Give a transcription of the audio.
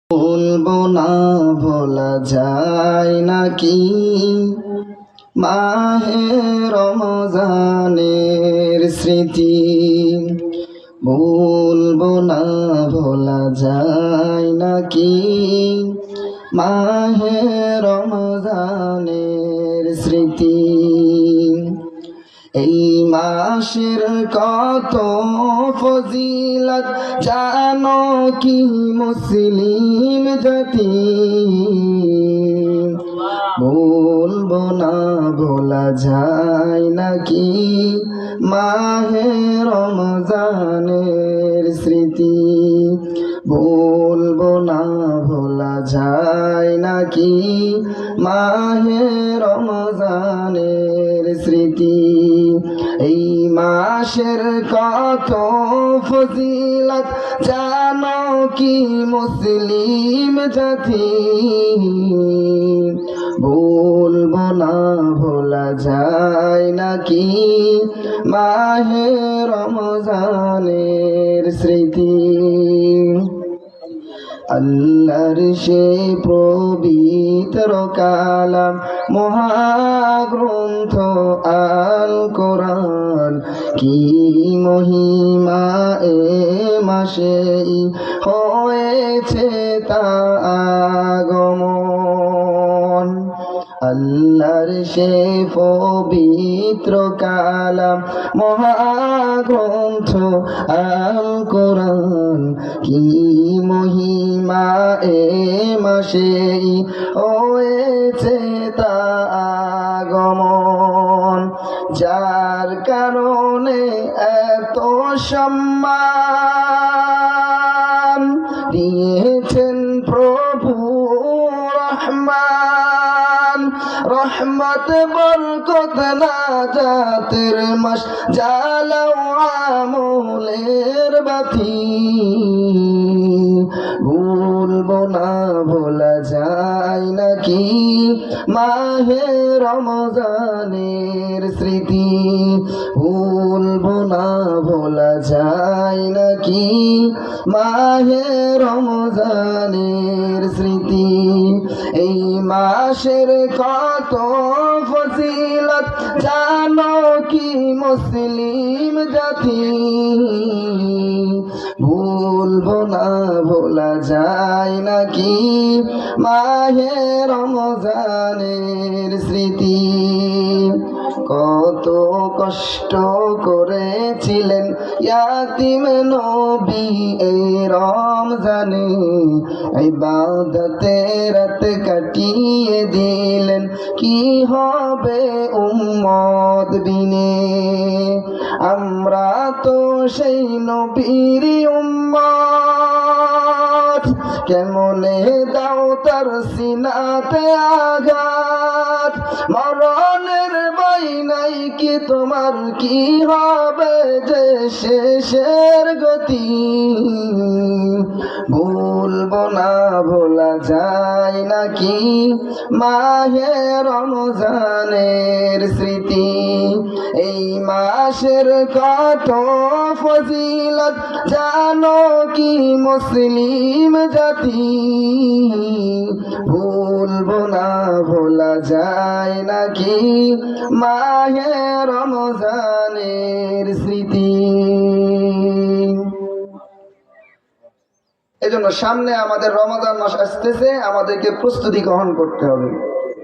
বলবো না ভোলা যায় নাকি মাহে রমজানের স্মৃতি। বলবো না ভোলা যায় নাকি মাহে রমজানের স্মৃতি। এই মাসের কত ফজিলত জানো কি মুসলিম জাতি। বলবো না ভোলা যায় নাকি মাহে রমজানের স্মৃতি। বলবো না ভোলা যায় নাকি মাহে রমজানের স্মৃতি। এই মাসের কত ফজিলত জানো কি মুসলিম জাতি। বলবো না ভোলা যায় নাকি মাহে রমজানের স্মৃতি। আল্লাহর সে পবিত্র কালাম মহাগ্রন্থ আল কোরআন, কি মহিমা এ মাসে হয়েছে তা আগমন। আল্লাহর সে পবিত্র কালাম মহাগ্রন্থ আল কোরআন, কি মহিমা এ মাসে হয়েছে তা আগমন। যার কারণে এত সম্মান দিয়েছেন প্রভু রহমান। রহমত বরকত নাজাতের মাস, জ্বালাও আমলের বাতি। ভুলবো না ভোলা যায় নাকি মাহে রমজানের স্মৃতি। ভুলবো না ভোলা যায় নাকি মাহে রমজানের স্মৃতি। এই মাসের কত ফজিলত জানো কি মুসলিম জাতি। ভুলবো না ভোলা যায় নাকি মাহে রমজানের স্মৃতি। কত কষ্ট করেছিলেন ইয়াতিম নবী এই রমজানে, ইবাদতে রাত কাটিয়ে দিলেন, কি হবে উম্মত বিনে। আমরা তো সেই নবীর উম্মত, কেমনে দাও তার সিনাতে আঘাত। মরণের ভয় নাই কি তোমার, কি হবে যে শেষের গতি। ভুলবো না ভোলা যায় নাকি মাহে রমজানের স্মৃতি। এই মাসের কত ফজিলত জানো কি মুসলিম জাতি। ভুলবো না ভোলা যায় নাকি মাহে রমজানের স্মৃতি। এজন্য সামনে আমাদের রমাদান মাস আসতেছে, আমাদেরকে প্রস্তুতি গ্রহণ করতে হবে।